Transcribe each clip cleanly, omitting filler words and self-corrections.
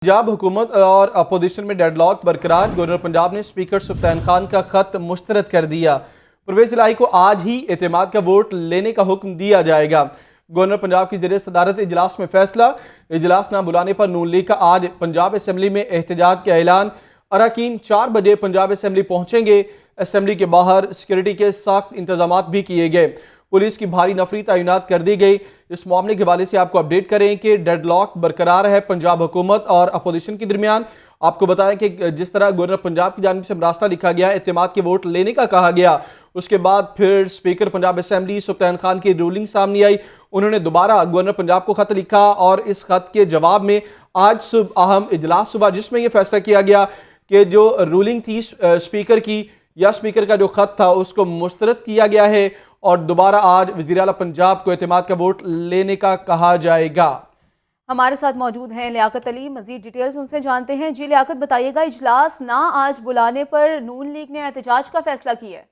पंजाब हुकूमत और अपोजिशन में डेडलॉक बरकरार। गवर्नर पंजाब ने स्पीकर सुल्तान खान का खत मुस्तरद कर दिया। परवेज इलाही को आज ही एतमाद का वोट लेने का हुक्म दिया जाएगा। गवर्नर पंजाब की ज़ेरे सदारत इजलास में फैसला। इजलास न बुलाने पर नून लीग का आज पंजाब असम्बली में एहतजाज का ऐलान। अरकान 4 बजे पंजाब असम्बली पहुंचेंगे। असम्बली के बाहर सिक्योरिटी के सख्त इंतजाम भी किए गए। पुलिस की भारी नफरी तैनात कर दी गई। इस मामले के हवाले से आपको अपडेट करें कि डेडलॉक बरकरार है पंजाब हुकूमत और अपोजिशन के दरमियान। आपको बताएं कि जिस तरह गवर्नर पंजाब की जानिब से रास्ता लिखा गया, एतमाद के वोट लेने का कहा गया, उसके बाद फिर स्पीकर पंजाब असम्बली सुल्तान खान की रूलिंग सामने आई। उन्होंने दोबारा गवर्नर पंजाब को खत लिखा और इस खत के जवाब में आज सुबह अहम इजलास हुआ, जिसमें यह फैसला किया गया कि जो रूलिंग थी स्पीकर की या स्पीकर का जो खत था उसको मुस्तरद किया गया है और दोबारा आज वज़ीर आला पंजाब को एतमाद का वोट लेने का कहा जाएगा। हमारे साथ मौजूद हैं लियाकत अली, मजीद डिटेल्स उनसे जानते हैं। जी लियाकत, बताइएगा, इजलास ना आज बुलाने पर नून लीग ने एहतजाज का फैसला किया है।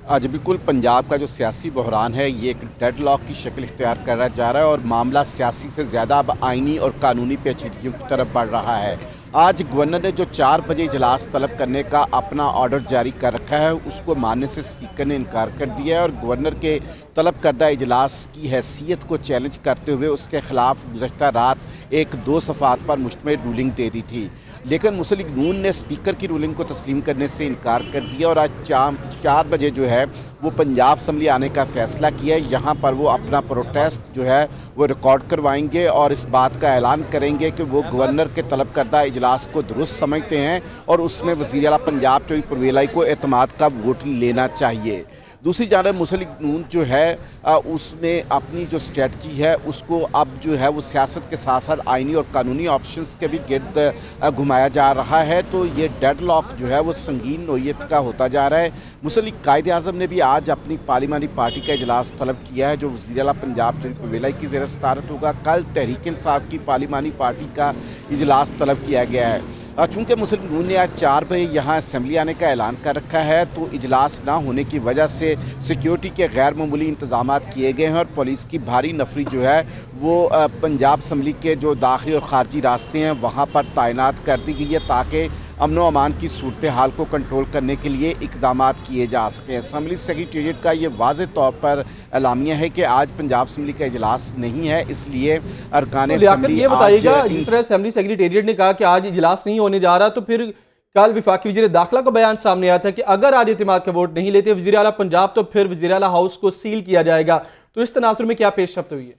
आज बिल्कुल पंजाब का जो सियासी बहरान है ये एक डेडलॉक की शक्ल इख्तियार कर जा रहा है और मामला सियासी से ज़्यादा अब आइनी और कानूनी पेचीदगियों की तरफ बढ़ रहा है। आज गवर्नर ने जो 4 बजे इजलास तलब करने का अपना ऑर्डर जारी कर रखा है उसको मानने से स्पीकर ने इनकार कर दिया है और गवर्नर के तलब करदा इजलास की हैसियत को चैलेंज करते हुए उसके खिलाफ गुज़श्ता रात एक 2 सफ़ात पर मुश्तमिल रूलिंग दे दी थी। लेकिन मुस्लिम लीग नून ने स्पीकर की रूलिंग को तस्लीम करने से इनकार कर दिया और आज 4 बजे जो है वो पंजाब असम्बली आने का फ़ैसला किया है। यहाँ पर वो अपना प्रोटेस्ट जो है वो रिकॉर्ड करवाएंगे और इस बात का ऐलान करेंगे कि वो गवर्नर के तलब करदा इजलास को दुरुस्त समझते हैं और उसमें वज़ीर आला पंजाब चौधरी परवेज़ इलाही को एतमाद का वोट लेना चाहिए। दूसरी जानब मुस्लिम लीग नून जो है उसने अपनी जो स्ट्रेटजी है उसको अब जो है वो सियासत के साथ साथ आइनी और कानूनी ऑप्शंस के भी गिर्द घुमाया जा रहा है। तो ये डेडलॉक जो है वो संगीन नोयत का होता जा रहा है। मुस्लिम लीग कायदे आज़म ने भी आज अपनी पार्लिमानी पार्टी का इजलास तलब किया है जो वज़ीर आला पंजाब चौधरी परवेज़ इलाही की ज़ेर सदारत होगा। कल तहरीक इंसाफ की पार्लिमानी पार्टी का इजलास तलब किया गया है। चूँकि मुस्लिम लीग नून ने आज 4 बजे यहाँ असम्बली आने का ऐलान कर रखा है तो इजलास ना होने की वजह से सिक्योरिटी के गैर मामूली इंतजाम किए गए हैं और पुलिस की भारी नफरी जो है वो पंजाब असम्बली के जो दाखिली और ख़ारजी रास्ते हैं वहाँ पर तैनात कर दी गई है ताकि अमन व अमान की सूरत हाल को कंट्रोल करने के लिए इकदाम किए जा सकें। असम्बली सेक्रेटेरिएट का ये वाज़े तौर पर एलामिया है कि आज पंजाब असम्बली का इजलास नहीं है, इसलिए अरकान असम्बली ये बताइएगा, जिस तरह असम्बली सेक्रेटेरिएट ने कहा कि आज इजलास नहीं होने जा रहा, तो फिर कल वफाकी वज़ीर दाखिला का बयान सामने आया था कि अगर आज एतमाद का वोट नहीं लेते वज़ीर आला पंजाब तो फिर वज़ीर आला हाउस को सील किया जाएगा। तो इस तनाजुर में क्या पेशरफ्त हुई है?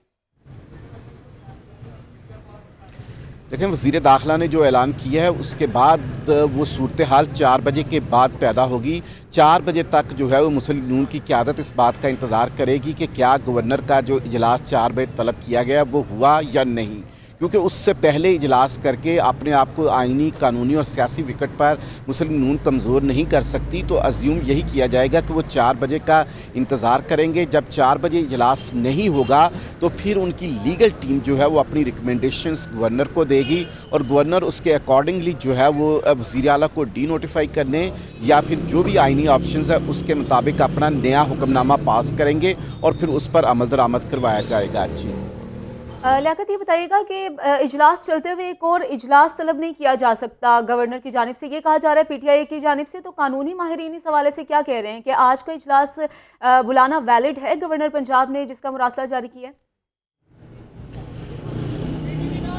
देखें, वज़ीर दाखिला ने जो ऐलान किया है उसके बाद वो सूरत हाल 4 बजे के बाद पैदा होगी। 4 बजे तक जो है वो मुस्लिम लीग नून की क़यादत इस बात का इंतज़ार करेगी कि क्या गवर्नर का जो इजलास 4 बजे तलब किया गया वो हुआ या नहीं, क्योंकि उससे पहले इजलास करके अपने आप को आइनी, कानूनी और सियासी विकेट पर मुस्लिम लीग नून कमज़ोर नहीं कर सकती। तो अज्यूम यही किया जाएगा कि वो 4 बजे का इंतज़ार करेंगे। जब 4 बजे इजलास नहीं होगा तो फिर उनकी लीगल टीम जो है वो अपनी रिकमेंडेशंस गवर्नर को देगी और गवर्नर उसके अकॉर्डिंगली जो है वो वज़ीर आला को डी नोटिफाई करने या फिर जो भी आइनी ऑप्शंस है उसके मुताबिक अपना नया हुक्मनामा पास करेंगे और फिर उस पर अमल दरामद करवाया जाएगा। जी लियाकत, ये बताइएगा कि इजलास चलते हुए एक और इजलास तलब नहीं किया जा सकता गवर्नर की जानिब से, ये कहा जा रहा है पीटीआई की जानिब से। तो कानूनी माहिरीन इस हवाले से क्या कह रहे हैं कि आज का इजलास बुलाना वैलिड है गवर्नर पंजाब ने जिसका मुरासला जारी किया है?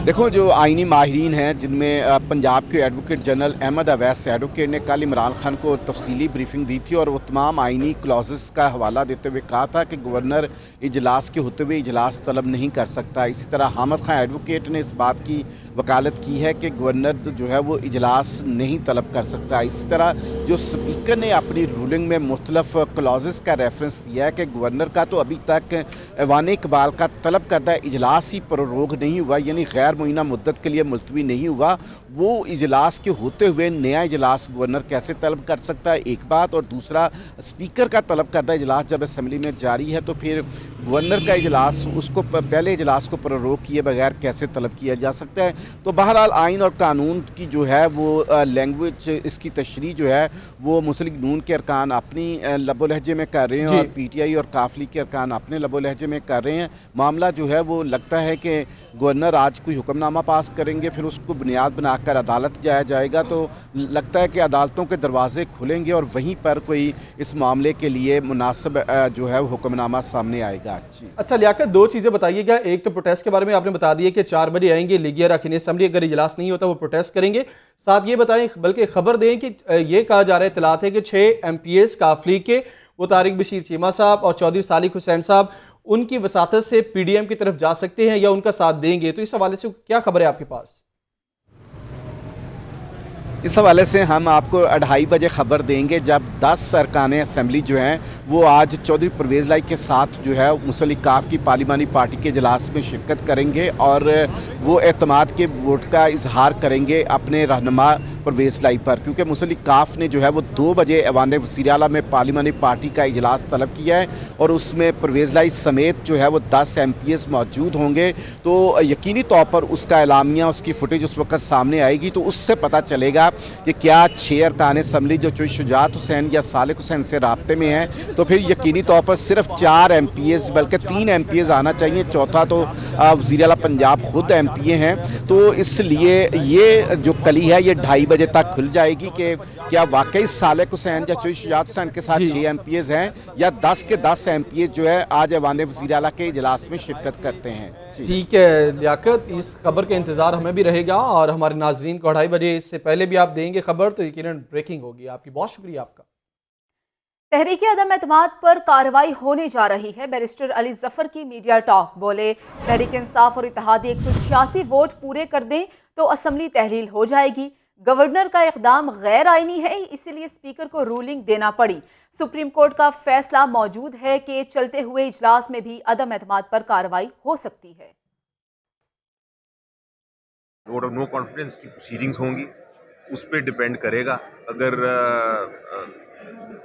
देखो, जो आइनी माहिरीन हैं जिनमें पंजाब के advocate general Ahmad Awais advocate ने कल इमरान खान को तफसीली ब्रीफिंग दी थी और वो तमाम आइनी क्लॉजेस का हवाला देते हुए कहा था कि गवर्नर इजलास के होते हुए इजलास तलब नहीं कर सकता। इसी तरह हामिद खान एडवोकेट ने इस बात की वकालत की है कि गवर्नर जो है वो इजलास नहीं तलब कर सकता। इसी तरह जो स्पीकर ने अपनी रूलिंग में मुख्तलिफ क्लॉजेस का रेफरेंस दिया है कि गवर्नर का तो अभी तक ऐवान इकबाल का तलब करदा इजलास ही प्रोरोग नहीं हुआ, यानी गैर गैर मुइना मुद्दत के लिए मुलतवी नहीं हुआ, वो इजलास के होते हुए नया इजलास गवर्नर कैसे तलब कर सकता है, एक बात। और दूसरा, स्पीकर का तलब करदा इजलास जब असम्बली में जारी है तो फिर गवर्नर का इजलास उसको पहले इजलास को प्ररोग किए बगैर कैसे तलब किया जा सकता है। तो बहरहाल आइन और कानून की जो है वो लैंग्वेज, इसकी तशरीह जो है वो मुस्लिम नून के अरकान अपनी लबो लहजे में कर रहे हैं और PTI और काफली के अरकान अपने लबो लहजे में कर रहे हैं। मामला जो है वो लगता है कि गवर्नर आज कोई हुक्मनामा पास करेंगे, फिर उसको बुनियाद बनाकर अदालत जाया जाएगा, तो लगता है कि अदालतों के दरवाजे खुलेंगे और वहीं पर कोई इस मामले के लिए मुनासिब जो है वो हुक्मनामा सामने आएगा। अच्छा लियाकत, दो चीज़ें बताइएगा। एक तो प्रोटेस्ट के बारे में आपने बता दिया कि 4 बजे आएंगे लीगी अरकान असम्बली, अगर इजलास नहीं होता वो प्रोटेस्ट करेंगे। साथ ये बताएं, बल्कि खबर दें कि ये कहा जा रहा है, इतलात है कि 6 MPs काफली के, वो तारिक बशीर चीमा साहब और चौधरी सालिक हुसैन साहब, उनकी वसातत से PDM की तरफ जा सकते हैं या उनका साथ देंगे। तो इस हवाले से क्या खबर है आपके पास? इस हवाले से हम आपको 2:30 बजे ख़बर देंगे, जब 10 अरकान असम्बली जो हैं वो आज चौधरी परवेज़ लाई के साथ जो है मुस्लिम काफ की पार्लिमानी पार्टी के इजलास में शिरकत करेंगे और वो एतमाद के वोट का इजहार करेंगे अपने रहनुमा परवेज़ लाई पर, क्योंकि मुस्लिम काफ ने जो है वो 2 बजे ऐवान वज़ीर आला में पार्लिमानी पार्टी का इजलास तलब किया है और उसमें परवेज़ लाई समेत जो है वो 10 MPs मौजूद होंगे। तो यकीनी तौर पर उसका एलामिया, उसकी फुटेज उस वक्त सामने आएगी, तो उससे पता चलेगा कि क्या 6 अरकान असम्बली जो शुजात हुसैन या सालिक हुसैन से राब्ते में हैं, तो फिर यकीनी तौर पर सिर्फ 4 MPs बल्कि 3 MPs आना चाहिए, चौथा तो वज़ीर आला पंजाब खुद MPA हैं। तो इसलिए ये जो कली है ये 2:30 बजे तक खुल जाएगी कि क्या वाकई सालिक हुसैन या शुजात हुसैन के साथ 6 MPs हैं या 10 के 10 MPs जो है आज ऐवान वज़ीर आला के इजलास में शिरकत करते हैं। ठीक है लियाकत, इस खबर का इंतजार हमें भी रहेगा और हमारे नाजरीन को 2:30 बजे इससे पहले भी आप देंगे खबर, तो यकीनन ब्रेकिंग होगी आपकी। बहुत शुक्रिया आपका। तहरीक अदम एतमाद पर कार्रवाई होने जा रही है। बैरिस्टर अली जफर की मीडिया टॉक, बोले तहरीक इंसाफ और इत्तेहादी 186 वोट पूरे कर दें तो असम्बली तहलील हो जाएगी। गवर्नर का इकदाम गैर आईनी है, इसीलिए स्पीकर को रूलिंग देना पड़ी। सुप्रीम कोर्ट का फैसला मौजूद है कि चलते हुए इजलास में भी अदम एतमाद पर कार्रवाई हो सकती है। वोट ऑफ नो कॉन्फिडेंस की प्रोसीडिंग्स होंगी, उस पर डिपेंड करेगा। अगर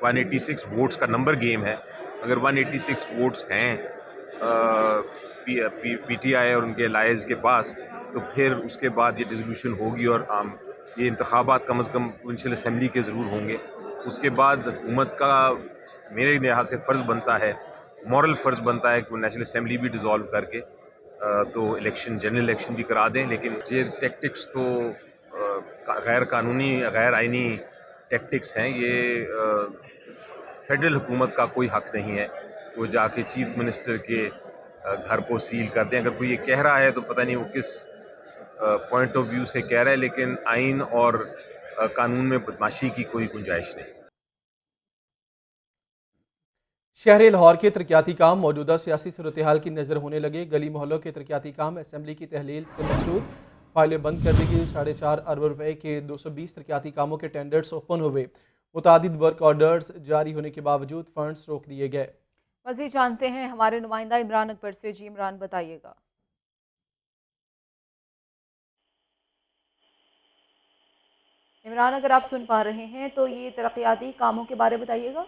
186 वोट्स का नंबर गेम है, अगर 186 वोट्स हैं PTI और उनके अलायंस के पास, तो फिर उसके बाद ये डिसोल्यूशन होगी और ये इंतखाबात कम अज़ कम प्रोविंशियल असम्बली के ज़रूर होंगे। उसके बाद हुकूमत का मेरे लिहाज से फ़र्ज़ बनता है, मॉरल फ़र्ज़ बनता है कि वो नेशनल असम्बली भी डिज़ोल्व करके तो इलेक्शन, जनरल इलेक्शन भी करा दें। लेकिन ये टैक्टिक्स तो गैर कानूनी, गैर आइनी टैक्टिक्स हैं। ये फेडरल हुकूमत का कोई हक़ नहीं है वो जाके चीफ मिनिस्टर के घर को सील कर दें। अगर कोई ये कह रहा है तो पता नहीं वो किस पॉइंट ऑफ व्यू से कह रहा है, लेकिन आइन और कानून में बदमाशी की कोई गुंजाइश नहीं। शहर लाहौर के तरक्याती काम मौजूदा सियासी सूरत हाल की नज़र होने लगे। गली मोहल्लों के तरक्याती काम असम्बली की तहलील से मशरूत, फाइलें बंद कर दी गई। 4.5 अरब रुपए के 220 तरक्याती कामों के टेंडर्स ओपन हुए। मुतादिद वर्क ऑर्डर्स जारी होने के बावजूद फंड्स रोक दिए गए। मज़ीद जानते हैं हमारे नुमाइंदा इमरान अकबर से। जी इमरान, बताइएगा। इमरान, अगर आप सुन पा रहे हैं तो ये तरक्याती कामों के बारे में बताइएगा।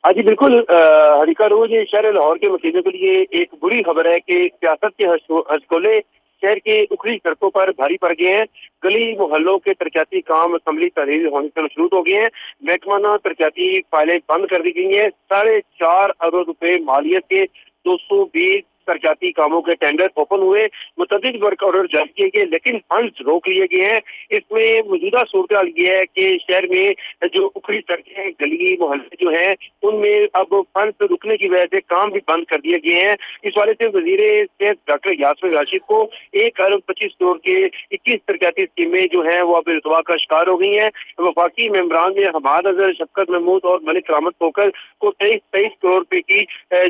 हाँ जी बिल्कुल। हरीका रोज शहर लाहौर के मकीनों के लिए एक बुरी खबर है कि सियासत के हशकोले शहर के उखड़ी सड़कों पर भारी पड़ गए हैं। गली मोहल्लों के तरक्याती काम असम्बली तहरीर होने से मशरूत हो गए हैं। महकमाना तरक्याती फाइलें बंद कर दी गई हैं। 4.5 अरब रुपए मालियत के 220 तरक्याती कामों के टेंडर ओपन हुए। मुतअद्दिद वर्क ऑर्डर जारी किए गए, लेकिन फंड्स रोक लिए गए हैं। इसमें मौजूदा सूरत हाल ये है कि शहर में जो उखड़ी सड़कें, गली मोहल्ले जो हैं, उनमें अब फंड्स रुकने की वजह से काम भी बंद कर दिए गए हैं। इस वाले से वजीर सेहत डॉक्टर यासमिन राशिद को 1 अरब 25 करोड़ के 21 तरक्याती स्कीमें जो हैं वो अब इल्तवा का शिकार हो गई हैं। वफाकी मेंबरान में हमाद अजहर, शफकत महमूद और मलिक रहमत पोकर को 23 करोड़ रुपए की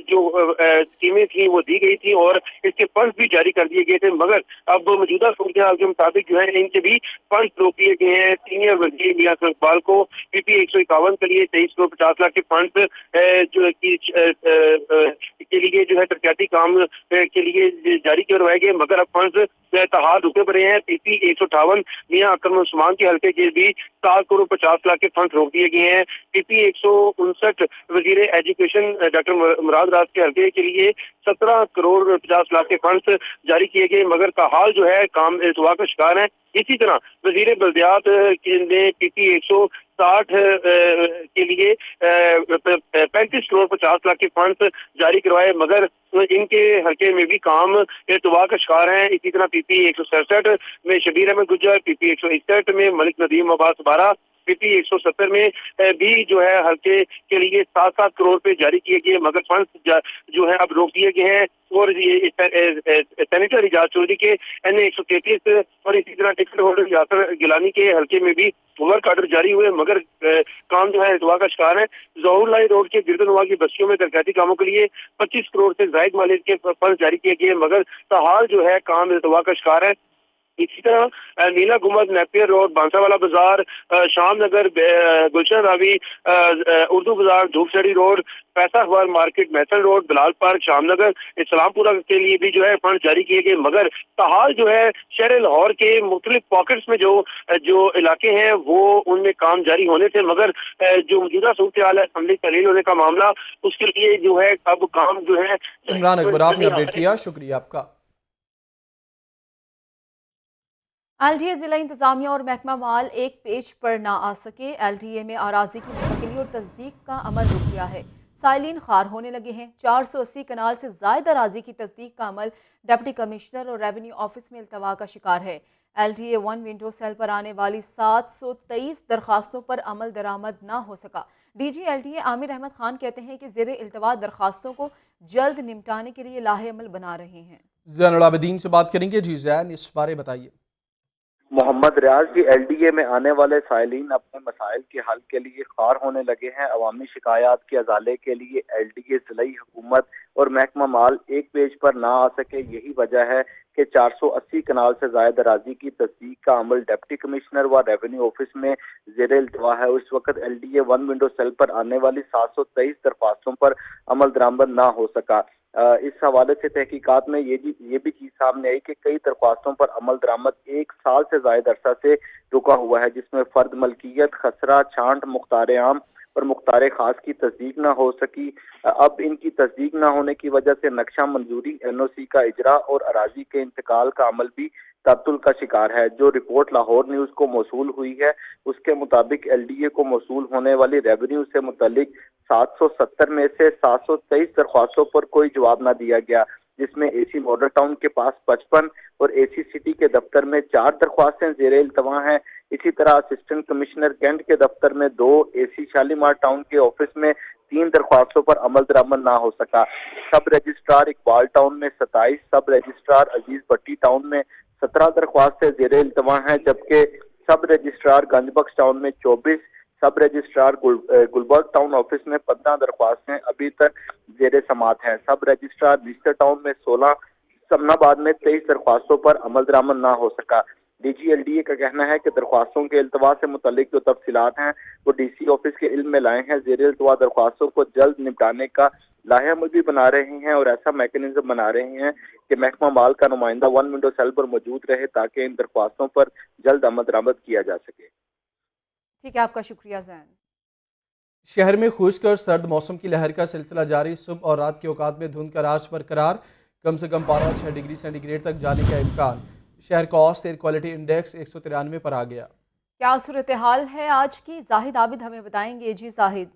जो स्कीमें थी वो दी गई थी और इसके फंड भी जारी कर दिए गए थे, मगर अब मौजूदा सूरत हाल के मुताबिक जो है इनके भी फंड रोक दिए गए हैं। सीनियर वजीर मियां इकबाल को PP 151 के लिए 23 करोड़ 50 लाख के फंड जो के लिए जो है तरक्याती काम के लिए जारी करवाए गए, मगर अब फंड तहार रुके पड़े हैं। PP 158 मियां अकरम उस्मान के हल्के के भी 7 करोड़ 50 लाख के फंड रोक दिए गए हैं। PP 159 वजीर एजुकेशन डॉक्टर मुराद राज के हल्के के लिए 17 करोड़ 50 लाख के फंड जारी किए गए, मगर ताहाल जो है काम इल्तवा का शिकार है। इसी तरह वजीर बल्दियात ने PP 160 के लिए 35 करोड़ 50 लाख के फंड जारी करवाए, मगर इनके हल्के में भी काम इल्तवा का शिकार है। इसी तरह PP 167 में शबीर अहमद गुज्जर, PP 161 में मलिक नदीम अब्बास बारा, PP 170 में भी जो है हल्के के लिए 7-7 करोड़ रुपए जारी किए गए, मगर फंड जो है अब रोक दिए गए हैं। और ये सेनेटर इजाज चौधरी के NA 133 और इसी तरह टिकट होल्डर यासर गिलानी के हल्के में भी वर्क ऑर्डर जारी हुए, मगर काम जो है इल्तवा का शिकार है। जहूरलाई रोड के गिरदनवा की बस्तियों में तरक्याती कामों के लिए 25 करोड़ से जायद मालिक के फंड जारी किए गए, मगर ताहाल जो है काम इल्तवा का शिकार है। इसी तरह नीला गुम्बद, नेपियर रोड, बांसावाला बाजार, शाम नगर, गुलशन रावी, उर्दू बाजार, धूपसड़ी रोड, पैसा अखबार market, methyl road, Bilal park, Shamnagar, Islampura के लिए भी जो है फंड जारी किए गए, मगर ताहाल जो है शहर लाहौर के मुख्तलिफ पॉकेट्स में जो इलाके हैं वो उनमें काम जारी होने थे, मगर जो मौजूदा सूरत हाल है अमली तहलील होने का मामला, उसके लिए जो है अब काम जो है। इमरान अकबर, आपने अपडेट किया, शुक्रिया आपका। LDA जिला इंतजामिया और महकमा माल एक पेज पर ना आ सके। LDA में अराजी की मुंतकिली और तस्दीक का अमल रुक गया है। साइलिन खार होने लगे हैं। 480 कनाल से ज्यादा अराजी की तस्दीक का अमल डिप्टी कमिश्नर और रेवेन्यू ऑफिस में इल्तवा का शिकार है। LDA 1 विंडो सेल पर आने वाली 723 दरखास्तों पर अमल दरामद ना हो सका। DG LDA आमिर अहमद खान कहते हैं कि ज़ेरे इल्तवा दरखास्तों को जल्द निपटाने के लिए लाहे अमल बना रहे हैं। ज़ैनुल आबिदीन से बात करेंगे। जी जैन, इस बारे बताइए। मोहम्मद रियाज जी, LDA में आने वाले साइलिन अपने मसाइल के हल के लिए खार होने लगे हैं। अवामी शिकायत के अजाले के लिए LDA ज़िलाई हुकूमत और महकमा माल एक पेज पर ना आ सके। यही वजह है कि 480 कनाल से ज्यादा अराजी की तस्दीक का अमल डिप्टी कमिश्नर व रेवेन्यू ऑफिस में ज़ेरे इल्तवा है। इस वक्त LDA 1 विंडो सेल पर आने वाली 723 दरख्वास्तों पर अमल दरामद ना हो सका। इस हवाले से तहकीकात में ये भी चीज सामने आई कि कई दरख्वास्तों पर अमल दरामद 1 साल से ज्यादा अरसा से रुका हुआ है, जिसमें फर्द मलकियत, खसरा, छांट, मुख्तार आम और मुख्तार खास की तस्दीक न हो सकी। अब इनकी तस्दीक न होने की वजह से नक्शा मंजूरी, NOC का इजरा और अराजी के इंतकाल का अमल भी तअत्तुल का शिकार है। जो रिपोर्ट लाहौर न्यूज को मौसूल हुई है उसके मुताबिक LDA को मौसूल होने वाली रेवेन्यू से मुतल्लिक 770 में से 723 दरख्वास्तों पर कोई जवाब न दिया गया, जिसमें AC मॉडल टाउन के पास 55 और AC सिटी के दफ्तर में 4 दरख्वास्तें ज़ेरे इल्तवा हैं। इसी तरह असिस्टेंट कमिश्नर कैंट के दफ्तर में 2, AC शालीमार टाउन के ऑफिस में 3 दरख्वास्तों पर अमल दरामद ना हो सका। सब रजिस्ट्रार इकबाल टाउन में 27, सब रजिस्ट्रार अजीज भट्टी टाउन में 17 दरख्वास्तें ज़ेरे इल्तवा हैं, जबकि सब रजिस्ट्रार गंजबख्श टाउन में 24, सब रजिस्ट्रार गुलबर्ग टाउन ऑफिस में 15 दरख्वास्तें अभी तक ज़ेरे समात हैं। सब रजिस्ट्रार विस्टर टाउन में 16, समनाबाद में 23 दरख्वास्तों पर अमल दरामद ना हो सका। DG LDA का कहना है कि दरख्वास्तों के इल्तवा से मुतल्लिक जो तफसीलात हैं वो DC ऑफिस के इल्म में लाए हैं। ज़ेरे इल्तवा दरख्वास्तों को जल्द निपटाने का लाहे अमल भी बना रहे हैं और ऐसा मैकेनिज्म बना रहे हैं कि महकमा माल का नुमाइंदा 1 विंडो सेल पर मौजूद रहे ताकि इन दरख्वास्तों पर जल्द अमल दरामद किया जा सके। ठीक है, आपका शुक्रिया जैन। शहर में खुश्क और सर्द मौसम की लहर का सिलसिला जारी। सुबह और रात के औकात में धुंध का राज बरकरार। कम से कम पारा 6 डिग्री सेंटीग्रेड तक जाने का इम्कान। शहर का औसत एयर क्वालिटी इंडेक्स 193 पर आ गया। क्या सूरत हाल है आज की? जाहिद आबिद हमें बताएंगे। जी जाहिद।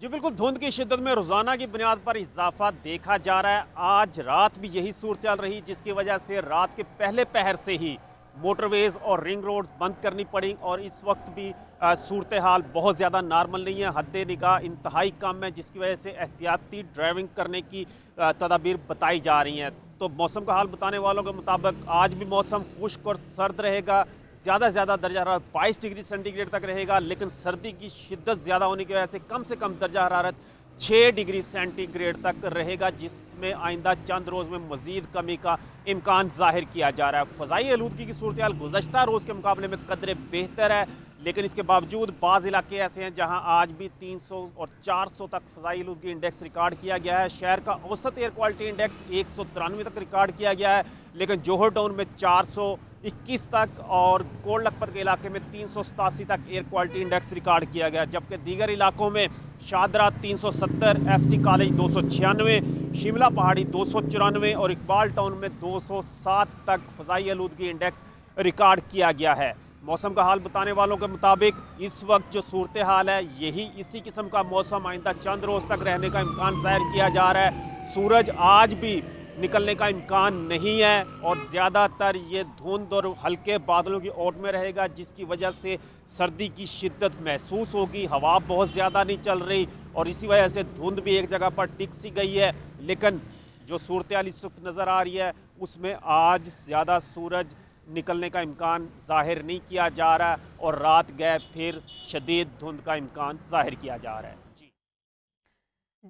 जी बिल्कुल, धुंध की शिद्दत में रोज़ाना की बुनियाद पर इजाफा देखा जा रहा है। आज रात भी यही सूरत हाल रही, जिसकी वजह से रात के पहले पहर से ही मोटरवेज़ और रिंग रोड्स बंद करनी पड़ी और इस वक्त भी सूरत हाल बहुत ज़्यादा नॉर्मल नहीं है। हद निगाह इंतहाई कम है, जिसकी वजह से एहतियाती ड्राइविंग करने की तदाबीर बताई जा रही हैं। तो मौसम का हाल बताने वालों के मुताबिक आज भी मौसम खुश्क और सर्द रहेगा। ज़्यादा से ज़्यादा दर्जा हरारत 22 डिग्री सेंटीग्रेड तक रहेगा, लेकिन सर्दी की शिद्दत ज़्यादा होने की वजह से कम दर्जा हरारत 6 डिग्री सेंटीग्रेड तक रहेगा, जिसमें आइंदा चंद रोज़ में मज़ीद कमी का इम्कान जाहिर किया जा रहा है। फ़ज़ाई आलूदगी की सूरत हाल गुज़श्ता रोज़ के मुकाबले में कदरे बेहतर है, लेकिन इसके बावजूद बाज़ इलाके ऐसे हैं जहां आज भी 300 और 400 तक फ़ज़ाई आलूदगी इंडेक्स रिकॉर्ड किया गया है। शहर का औसत एयर क्वालिटी इंडेक्स 193 तक रिकॉर्ड किया गया है, लेकिन जोहर टाउन में 421 तक और कोट लखपत के इलाके में 387 तक एयर क्वालिटी इंडेक्स रिकॉर्ड किया गया, जबकि दीगर इलाकों में शादरा 370, FC कॉलेज 296, शिमला पहाड़ी 294 और इकबाल टाउन में 207 तक फ़ज़ाई आलूदगी इंडेक्स रिकॉर्ड किया गया है। मौसम का हाल बताने वालों के मुताबिक इस वक्त जो सूरत हाल है, यही इसी किस्म का मौसम आइंदा चंद रोज़ तक रहने का इम्कान ज़ाहिर किया जा रहा है। सूरज आज भी निकलने का इम्कान नहीं है और ज़्यादातर ये धुंध और हल्के बादलों की ओट में रहेगा, जिसकी वजह से सर्दी की शिद्दत महसूस होगी। हवा बहुत ज़्यादा नहीं चल रही और इसी वजह से धुंध भी एक जगह पर टिक सी गई है, लेकिन जो सूरत हाल इस वक्त नज़र आ रही है उसमें आज ज़्यादा सूरज निकलने का इम्कान जाहिर नहीं किया जा रहा और रात गए फिर शदीद धुंध का इम्कान जाहिर किया जा रहा है।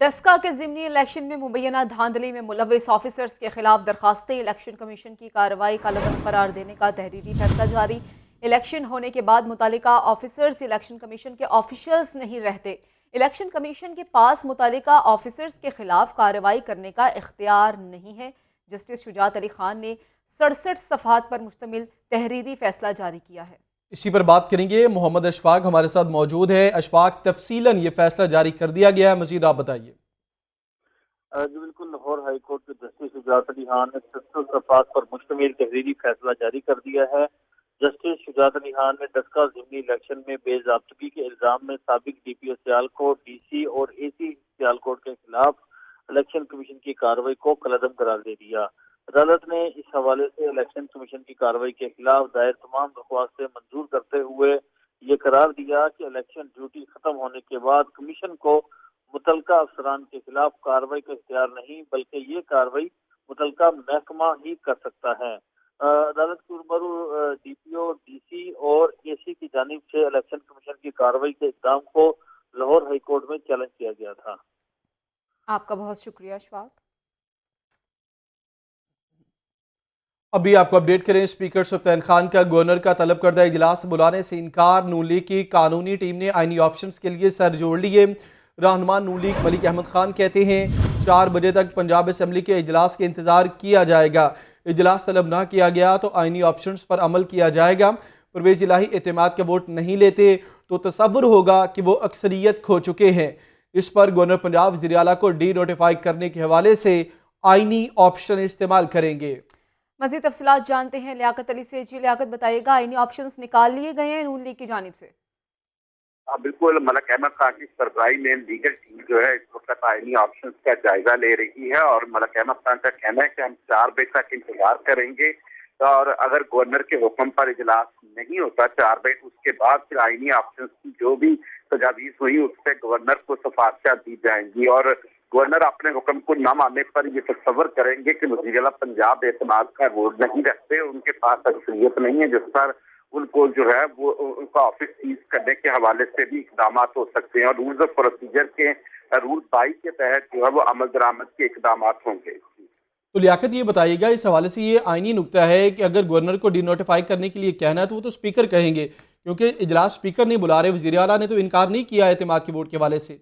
डस्का के ज़िमनी इलेक्शन में मुबैना धांधली में मुलव्विस ऑफिसर्स के खिलाफ दरखास्तें, इलेक्शन कमीशन की कार्रवाई का लदम करार देने का तहरीरी फैसला जारी। इलेक्शन होने के बाद मुतालिका ऑफिसर्स इलेक्शन कमीशन के ऑफिशियल्स नहीं रहते। इलेक्शन कमीशन के पास मुतालिका ऑफिसर्स के खिलाफ कार्रवाई करने का इख्तियार नहीं है। जस्टिस शुजात अली खान ने 67 सफ़हात पर मुश्तमिल तहरीरी फैसला जारी किया है। इसी पर बात करेंगे, मोहम्मद अशफाक हमारे साथ मौजूद है। अशफाक, तफसीलन ये फैसला जारी कर दिया गया है, मजीद आप बताइए। जी बिल्कुल, लाहौर हाई कोर्ट के जस्टिस शुजात अली खान ने 67 सफ़हात पर मुश्तमिल तहरीरी फैसला जारी कर दिया है। जस्टिस शुजात अली खान ने डस्का ज़िमनी इलेक्शन में बेज़ाब्तगी के इल्जाम में साबिक DPO सियालकोट, DC और AC सियालकोट के खिलाफ इलेक्शन कमीशन की कार्रवाई को कलअदम करार दे दिया। अदालत ने इस हवाले से इलेक्शन कमीशन की कार्रवाई के खिलाफ दायर तमाम दरख्वास्तें मंजूर करते हुए ये करार दिया कि इलेक्शन ड्यूटी खत्म होने के बाद कमीशन को मुतलका अफसरान के खिलाफ कार्रवाई का इख्तियार नहीं, बल्कि ये कार्रवाई मुतलका महकमा ही कर सकता है। अदालत के रूबरू DPO, DC और AC की जानिब से इलेक्शन कमीशन की कार्रवाई के इक़दाम को लाहौर हाई कोर्ट में चैलेंज किया गया था। आपका बहुत शुक्रिया अशफाक। अभी आपको अपडेट करें, स्पीकर सुल्तान खान का गवर्नर का तलब करदा इजलास बुलाने से इनकार। नून लीग की कानूनी टीम ने आईनी ऑप्शंस के लिए सर जोड़ लिए। रहनुमा नून लीग मलिक अहमद खान कहते हैं 4 बजे तक पंजाब असम्बली के इजलास के इंतज़ार किया जाएगा। इजलास तलब ना किया गया तो आईनी ऑप्शंस पर अमल किया जाएगा। परवेज़ इलाही एतमाद का वोट नहीं लेते तो तसव्वुर होगा कि वो अक्सरियत खो चुके हैं। इस पर गवर्नर पंजाब वज़ीर आला को डी नोटिफाई करने के हवाले से आईनी ऑप्शन इस्तेमाल करेंगे। मज़ीद तफसीलात जानते हैं लियाकत अली से। जी लियाकत, बताइएगा, आईनी ऑप्शंस निकाल लिए गए हैं नून लीग की जानिब से? बिल्कुल, मलिक अहमद खान की सरबराही में लीगल टीम जो है इस वक्त आईनी ऑप्शंस का जायजा ले रही है और मलिक अहमद खान का कहना है कि हम 4 बजे तक इंतजार करेंगे और अगर गवर्नर के हुक्म पर इजलास नहीं होता 4 बजे, उसके बाद फिर आईनी ऑप्शंस की जो भी तजावीज़ हुई उस पर गवर्नर को सिफारिशें दी जाएंगी और गवर्नर अपने हुक्म को न मानने पर ये तस्वर करेंगे कि वज़ीर आला पंजाब एतमाद का वोट नहीं रखते, उनके पास अक्सरियत नहीं है, जिस पर उनको जो है वो उनका ऑफिस सीज करने के हवाले से भी इकदाम हो सकते हैं और रूल्स ऑफ प्रोसीजर के रूल 22 के तहत जो है वो अमल दरामद के इकदाम होंगे। तो लियाकत ये बताइएगा, इस हवाले से ये आईनी नुक्ता है कि अगर गवर्नर को डी नोटिफाई करने के लिए कहना है तो वो तो स्पीकर कहेंगे, क्योंकि इजलास स्पीकर नहीं बुला रहे। वज़ीर आला ने तो इनकार नहीं किया एतमाद के वोट के हवाले से।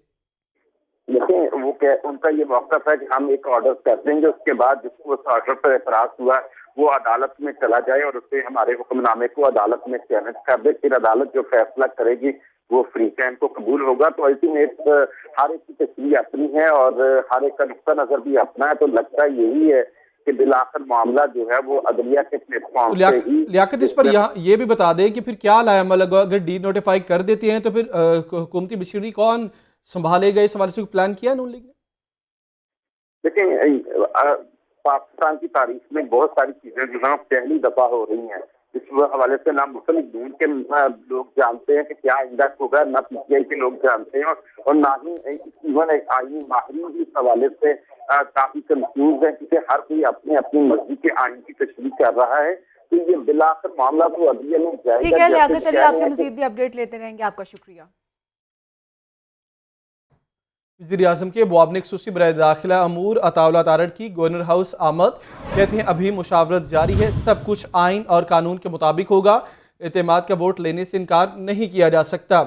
देखिए, वो उनका ये मौक़िफ़ है कि हम एक ऑर्डर कर देंगे, उसके बाद जिसको उस ऑर्डर पर एतराज़ हुआ वो अदालत में चला जाए और उससे हमारे हुक्मनामे को अदालत में चैलेंज कर दे, फिर अदालत जो फैसला करेगी वो फ्री कैन को कबूल होगा। तो अल्टीमेट हर एक की तस्वीर अपनी है और हर एक का नुक्ता नजर भी अपना है, तो लगता यही है कि बिलाखिर मामला जो है वो अदलिया के प्लेटफॉर्म पे ही। लियाकत, इस पर यहाँ ये भी बता दें कि फिर क्या लाएमल अगर डी नोटिफाई कर देते हैं तो फिर हुकूमती मशीनरी कौन संभालेगा? इस हवाले से प्लान किया नून लीग ने? देखिए, पाकिस्तान की तारीख में बहुत सारी चीजें जो है पहली दफा हो रही हैं, इस हवाले से ना मुस्लिम दून के लोग जानते हैं कि क्या इंडेक्स होगा, ना PTI के लोग जानते हैं और ना ही इवन आईनी माहिरीन भी इस हवाले से काफी कंफ्यूज है, क्योंकि हर कोई अपनी अपनी मर्जी के आइन की तशरीह कर रहा है। तो ये बिलाखिर मामला तो अदलिया में जाएगा। ठीक है लियाकत अली, आपसे मजीद भी अपडेट लेते रहेंगे। आपका शुक्रिया। वज़ीर-ए-आज़म के मुआविन ख़ुसूसी बराए दाखिला अमूर अताउल्लाह तारड़ की गवर्नर हाउस आमद, कहते हैं अभी मुशावरत जारी है, सब कुछ आइन और कानून के मुताबिक होगा, एतमाद का वोट लेने से इनकार नहीं किया जा सकता।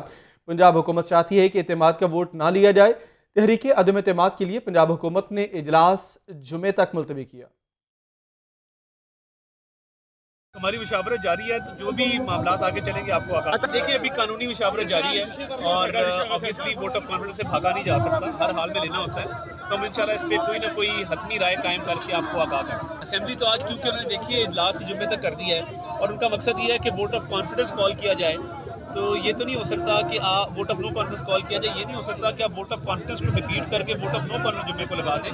पंजाब हुकूमत चाहती है कि एतमाद का वोट ना लिया जाए। तहरीक अदम एतमाद के लिए पंजाब हुकूमत ने इजलास जुमे तक मुलतवी किया। हमारी मुशावरत जारी है, तो जो भी मामला आगे चलेंगे आपको आगाह। देखिए अभी कानूनी मुशावरत जारी है और ऑब्वियसली वोट ऑफ कॉन्फिडेंस से भागा नहीं जा सकता, हर हाल में लेना होता है। तो हम इंशाल्लाह इस पर कोई ना कोई हतमी राय कायम करके आपको आगाह करें। असेंबली तो आज क्योंकि उन्होंने देखिए इजलास जुम्मे तक कर दिया है और उनका मकसद ये है कि वोट ऑफ कॉन्फिडेंस कॉल किया जाए। तो ये तो नहीं हो सकता कि vote of no confidence call किया जाए, ये नहीं हो सकता कि आप वोट ऑफ कॉन्फिडेंस को डिफीट करके वोट ऑफ नो कॉन्फिडेंस जुम्मे को लगा दें।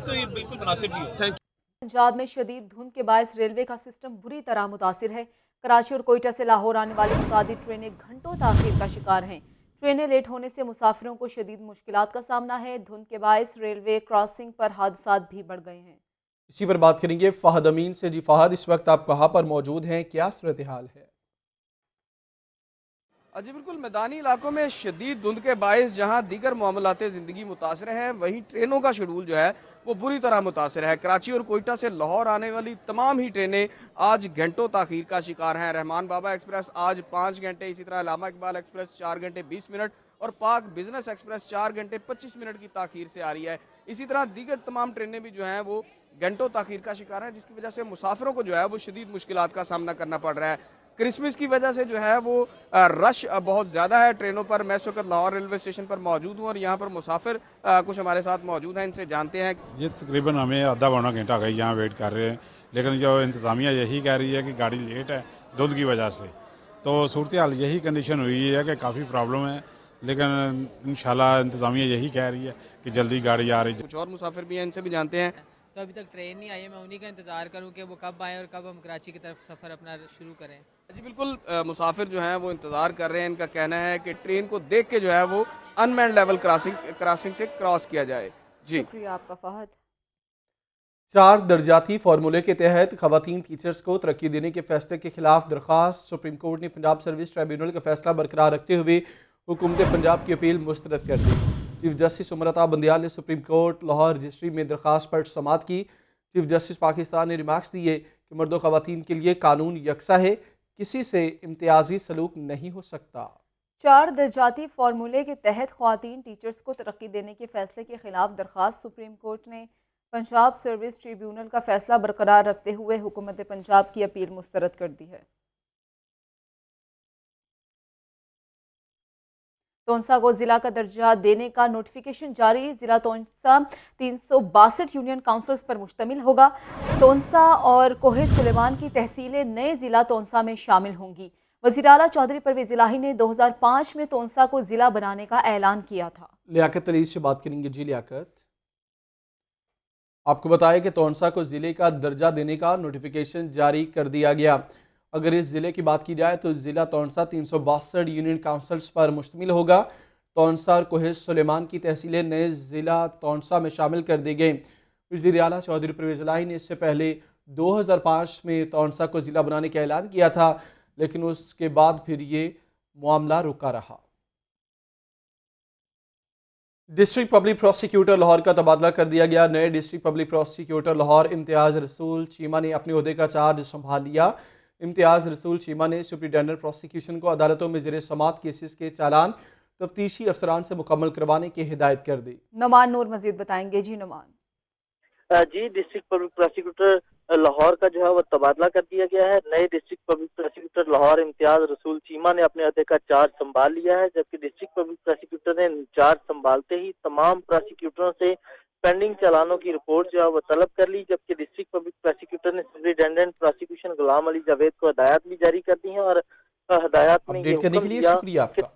तो ये बिल्कुल मुनासिब नहीं है। Thank you. पंजाब में शदीद धुंध के बायस रेलवे का सिस्टम बुरी तरह मुतासिर है। कराची और कोयटा से लाहौर आने वाली मुतादिद ट्रेनें घंटों ताख़ीर का शिकार हैं। ट्रेनें लेट होने से मुसाफिरों को शदीद मुश्किलात का सामना है। धुंध के बायस रेलवे क्रॉसिंग पर हादसात भी बढ़ गए हैं। इसी पर बात करेंगे फ़हद अमीन से। जी फ़हद, इस वक्त आप कहाँ पर मौजूद हैं, क्या सूरत हाल है? जी बिल्कुल, मैदानी इलाकों में शदीद धुंध के बायस जहां दीगर मामलाते ज़िंदगी मुतासर हैं, वहीं ट्रेनों का शेड्यूल जो है वो बुरी तरह मुतासर है। कराची और कोयटा से लाहौर आने वाली तमाम ही ट्रेनें आज घंटों ताख़ीर का शिकार हैं। रहमान बाबा एक्सप्रेस आज 5 घंटे, इसी तरह अल्लामा इकबाल एक्सप्रेस 4 घंटे 20 मिनट और पाक बिजनेस एक्सप्रेस 4 घंटे 25 मिनट की ताख़ीर से आ रही है। इसी तरह दीगर तमाम ट्रेनें भी जो हैं वो घंटों ताख़ीर का शिकार हैं, जिसकी वजह से मुसाफिरों को जो है वो शदीद मुश्किलात का सामना करना पड़ रहा है। क्रिसमस की वजह से जो है वो रश बहुत ज़्यादा है ट्रेनों पर। मैं इस वक्त लाहौर रेलवे स्टेशन पर मौजूद हूँ और यहाँ पर मुसाफिर कुछ हमारे साथ मौजूद हैं, इनसे जानते हैं। ये तकरीबन हमें आधा पौना घंटा गई यहाँ वेट कर रहे हैं, लेकिन जो इंतज़ामिया यही कह रही है कि गाड़ी लेट है धुंध की वजह से। तो सूरत हाल यही कंडीशन हुई है कि काफ़ी प्रॉब्लम है, लेकिन इंशाल्लाह इंतज़ामिया यही कह रही है कि जल्दी गाड़ी आ रही है। कुछ और मुसाफिर भी हैं, इनसे भी जानते हैं। तो अभी तक ट्रेन नहीं आई है, मैं उन्हीं का इंतज़ार करूं कि वो कब आए और कब हम कराची की तरफ सफ़र अपना शुरू करें। जी बिल्कुल, मुसाफिर जो हैं वो इंतज़ार कर रहे हैं। इनका कहना है कि ट्रेन को देख के जो है वो अनमैन्ड लेवल क्रॉसिंग से क्रॉस किया जाए। जी शुक्रिया आपका फ़हद। 4 दर्जाती फार्मूले के तहत खवातीन टीचर्स को तरक्की देने के फैसले के खिलाफ दरख्वास्त। सुप्रीम कोर्ट ने पंजाब सर्विस ट्राइब्यूनल का फैसला बरकरार रखते हुए हुकूमत पंजाब की अपील मुस्तरद कर दी। चीफ जस्टिस उमरता बंदियाल ने सुप्रीम कोर्ट लाहौर रजिस्ट्री में दरख्वास्त पर समाअत की। चीफ जस्टिस पाकिस्तान ने रिमार्क्स दिए कि मर्द व ख़वातीन के लिए कानून यकसा है, किसी से इम्तियाजी सलूक नहीं हो सकता। 4 दर्जाती फार्मूले के तहत ख़वातीन टीचर्स को तरक्की देने के फैसले के खिलाफ दरख्वास्त सुप्रीम कोर्ट ने पंजाब सर्विस ट्रिब्यूनल का फैसला बरकरार रखते हुए हुकूमत पंजाब की अपील मुस्तरद कर दी है। तोंसा को जिला का दर्जा देने का नोटिफिकेशन जारी। जिला तोंसा 362 यूनियन काउंसिल्स पर मुश्तमिल होगा। तोंसा और कोहे सुलेमान की तहसीलें नए जिला तोंसा में शामिल होंगी। वज़ीर आला चौधरी परवेज़ इलाही ने 2005 में तोंसा को जिला बनाने का ऐलान किया था। लियाकत अली से बात करेंगे। जी लियाकत, आपको बताया कि तोंसा को ज़िले का दर्जा देने का नोटिफिकेशन जारी कर दिया गया। अगर इस ज़िले की बात की जाए तो ज़िला तोंसा 362 यूनियन काउंसिल्स पर मुश्तमिल होगा। तोंसा और कोहे सुलेमान की तहसीलें नए ज़िला तोंसा में शामिल कर दी गई। वज़ीर आला चौधरी परवेज़ इलाही ने इससे पहले 2005 में तोंसा को ज़िला बनाने का ऐलान किया था, लेकिन उसके बाद फिर ये मामला रुका रहा। डिस्ट्रिक्ट पब्लिक प्रोसिक्यूटर लाहौर का तबादला कर दिया गया। नए डिस्ट्रिक्ट पब्लिक प्रोसिक्यूटर लाहौर इम्तियाज़ रसूल चीमा ने अपने ओहदे का चार्ज संभाल लिया। इम्तियाज़ रसूल चीमा ने सुप्रिटेंडेंट प्रोसिक्यूशन को अदालतों में ज़ेर समात केसेस के चालान तफ्तीशी अफसरान से मुकम्मल करवाने की हिदायत कर दी। नुमान नूर मजीद बताएंगे। जी नुमान। जी, डिस्ट्रिक्ट पब्लिक प्रोसिक्यूटर लाहौर का जो है वो तबादला कर दिया गया है। नए district public prosecutor Lahore Imtiaz रसूल चीमा ने अपने अहदे का चार्ज संभाल लिया है, जबकि डिस्ट्रिक्ट पब्लिक प्रोसिक्यूटर ने चार्ज संभालते ही तमाम प्रोसिक्यूटरों से पेंडिंग चालानों की रिपोर्ट जो है वो तलब कर ली। जबकि डिस्ट्रिक्ट पब्लिक प्रोसिक्यूटर ने सुप्रिटेंडेंट प्रोसिक्यूशन गुलाम अली जावेद को हदायत भी जारी कर दी है और हदायत में अपडेट करने के लिए शुक्रिया आपका।